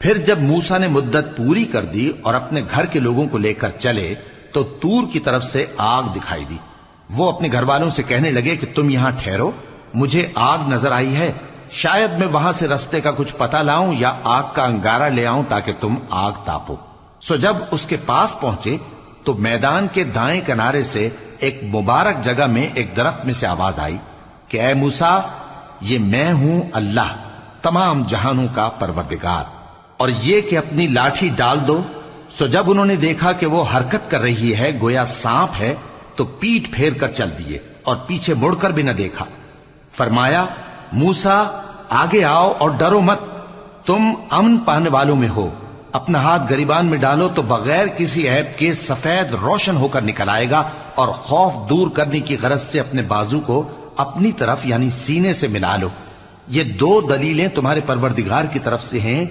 پھر جب موسیٰ نے مدت پوری کر دی اور اپنے گھر کے لوگوں کو لے کر چلے تو طور کی طرف سے آگ دکھائی دی۔ وہ اپنے گھر والوں سے کہنے لگے کہ تم یہاں ٹھہرو، مجھے آگ نظر آئی ہے، شاید میں وہاں سے رستے کا کچھ پتہ لاؤں یا آگ کا انگارہ لے آؤں تاکہ تم آگ تاپو۔ سو جب اس کے پاس پہنچے تو میدان کے دائیں کنارے سے ایک مبارک جگہ میں ایک درخت میں سے آواز آئی کہ اے موسیٰ، یہ میں ہوں اللہ، تمام جہانوں کا پروردگار، اور یہ کہ اپنی لاٹھی ڈال دو۔ سو جب انہوں نے دیکھا کہ وہ حرکت کر رہی ہے گویا سانپ ہے تو پیٹ پھیر کر چل دیے اور پیچھے مڑ کر بھی نہ دیکھا۔ فرمایا موسیٰ آگے آؤ اور ڈرو مت، تم امن پانے والوں میں ہو۔ اپنا ہاتھ گریبان میں ڈالو تو بغیر کسی عیب کے سفید روشن ہو کر نکل آئے گا، اور خوف دور کرنے کی غرض سے اپنے بازو کو اپنی طرف یعنی سینے سے ملا لو۔ یہ دو دلیلیں تمہارے پروردگار کی طرف سے ہیں